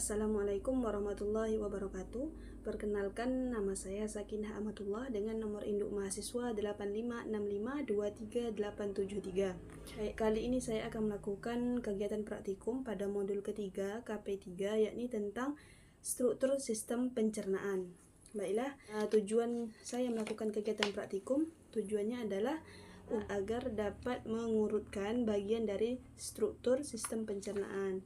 Assalamualaikum warahmatullahi wabarakatuh. Perkenalkan, nama saya Sakinah Amatullah dengan nomor induk mahasiswa 85652383. Kali ini saya akan melakukan kegiatan praktikum pada modul ketiga KP3, yakni tentang struktur sistem pencernaan. Baiklah, tujuan saya melakukan kegiatan praktikum, tujuannya adalah agar dapat mengurutkan bagian dari struktur sistem pencernaan.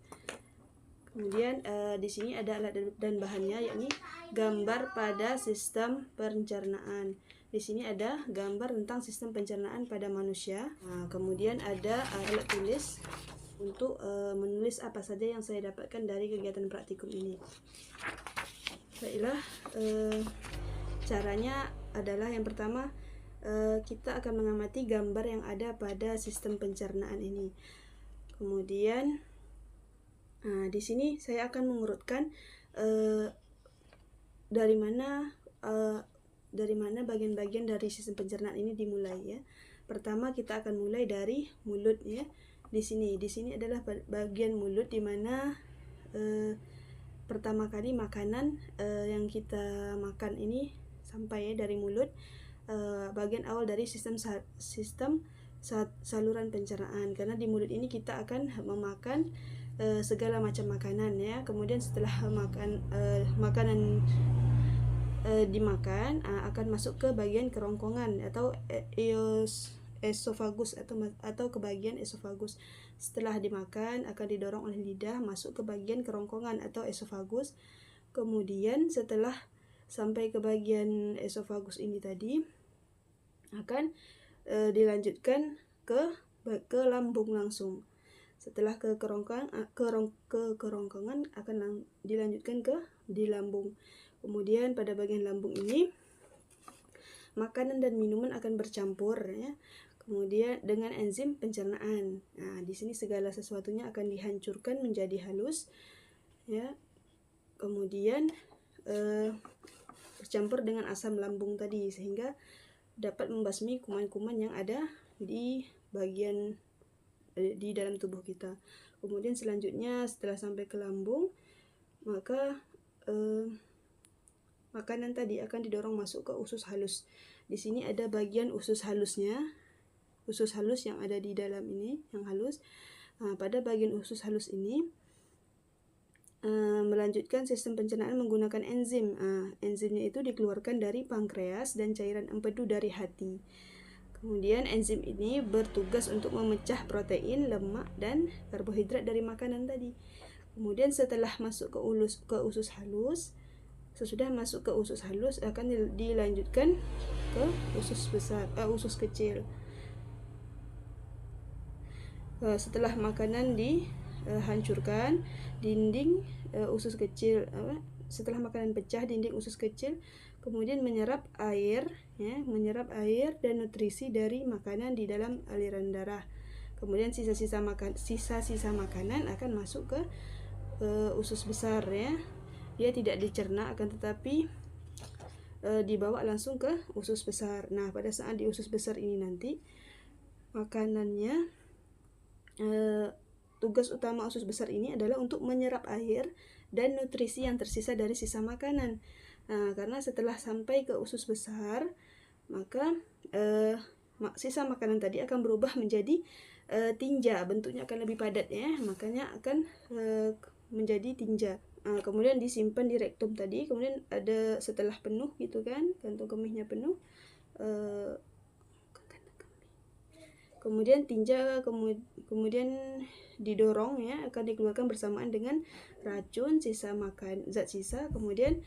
Kemudian di sini ada alat dan bahannya, yakni gambar pada sistem pencernaan. Di sini ada gambar tentang sistem pencernaan pada manusia. Kemudian ada alat tulis untuk menulis apa saja yang saya dapatkan dari kegiatan praktikum ini. Baiklah, caranya adalah yang pertama, kita akan mengamati gambar yang ada pada sistem pencernaan ini. Kemudian di sini saya akan mengurutkan dari mana bagian-bagian dari sistem pencernaan ini dimulai ya. Pertama kita akan mulai dari mulut ya. Di sini adalah bagian mulut, di mana pertama kali makanan yang kita makan ini sampai ya dari mulut, bagian awal dari sistem saluran pencernaan, karena di mulut ini kita akan memakan segala macam makanan ya. Kemudian setelah makanan dimakan, akan masuk ke bagian kerongkongan atau esofagus atau ke bagian esofagus. Setelah dimakan akan didorong oleh lidah masuk ke bagian kerongkongan atau esofagus. Kemudian setelah sampai ke bagian esofagus ini tadi, akan dilanjutkan ke lambung langsung. Setelah ke kerongkongan akan dilanjutkan di lambung. Kemudian pada bagian lambung ini makanan dan minuman akan bercampur ya. Kemudian dengan enzim pencernaan. Nah, di sini segala sesuatunya akan dihancurkan menjadi halus ya. Kemudian bercampur dengan asam lambung tadi, sehingga dapat membasmi kuman-kuman yang ada di dalam tubuh kita. Kemudian selanjutnya setelah sampai ke lambung, maka makanan tadi akan didorong masuk ke usus halus. Di sini ada bagian usus halusnya, usus halus yang ada di dalam ini yang halus. Pada bagian usus halus ini melanjutkan sistem pencernaan menggunakan enzim. Enzimnya itu dikeluarkan dari pankreas dan cairan empedu dari hati. Kemudian enzim ini bertugas untuk memecah protein, lemak, dan karbohidrat dari makanan tadi. Kemudian setelah masuk ke usus halus, sesudah masuk ke usus halus akan dilanjutkan ke usus kecil. Setelah makanan dihancurkan, dinding usus kecil, setelah makanan pecah, dinding usus kecil kemudian menyerap air dan nutrisi dari makanan di dalam aliran darah. Kemudian sisa-sisa makanan akan masuk ke usus besar ya. Dia tidak dicerna, akan tetapi dibawa langsung ke usus besar. Nah, pada saat di usus besar ini nanti makanannya, tugas utama usus besar ini adalah untuk menyerap air dan nutrisi yang tersisa dari sisa makanan. Karena setelah sampai ke usus besar, maka sisa makanan tadi akan berubah menjadi tinja, bentuknya akan lebih padat ya, makanya akan menjadi tinja. Kemudian disimpan di rektum tadi. Kemudian ada setelah penuh gitu kan, kantung kemihnya penuh, kemudian tinja kemudian didorong ya, akan dikeluarkan bersamaan dengan racun, zat sisa, kemudian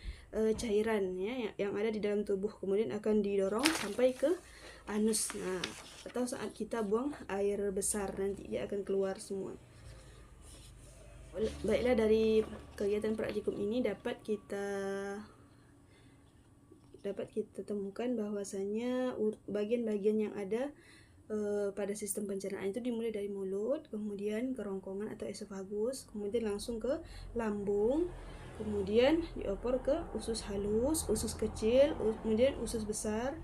cairan ya yang ada di dalam tubuh, kemudian akan didorong sampai ke anus. Nah, atau saat kita buang air besar nanti dia akan keluar semua. Baiklah, dari kegiatan praktikum ini dapat kita temukan bahwasanya bagian-bagian yang ada pada sistem pencernaan itu dimulai dari mulut, kemudian kerongkongan atau esofagus, kemudian langsung ke lambung, kemudian diopor ke usus halus, usus kecil, kemudian usus besar,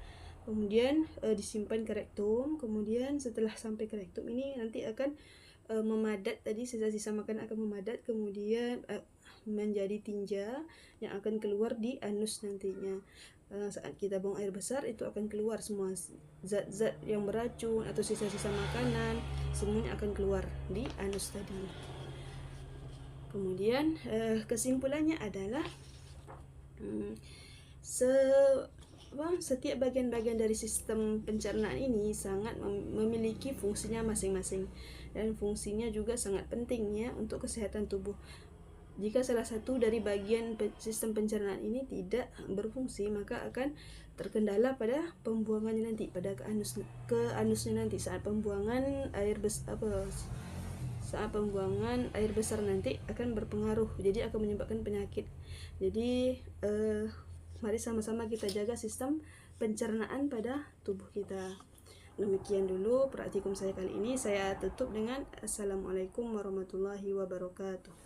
kemudian disimpan ke rektum. Kemudian setelah sampai ke rektum ini nanti akan memadat, tadi sisa-sisa makanan akan memadat, kemudian menjadi tinja yang akan keluar di anus nantinya. Saat kita buang air besar itu akan keluar semua zat-zat yang beracun atau sisa-sisa makanan, semuanya akan keluar di anus tadi. Kemudian kesimpulannya adalah setiap bagian-bagian dari sistem pencernaan ini sangat memiliki fungsinya masing-masing, dan fungsinya juga sangat penting ya untuk kesehatan tubuh. Jika salah satu dari bagian sistem pencernaan ini tidak berfungsi, maka akan terkendala pada pembuangannya nanti, pada ke anusnya nanti saat pembuangan air besar nanti akan berpengaruh, jadi akan menyebabkan penyakit. Jadi mari sama-sama kita jaga sistem pencernaan pada tubuh kita. Demikian dulu praktikum saya kali ini. Saya tutup dengan Assalamualaikum warahmatullahi wabarakatuh.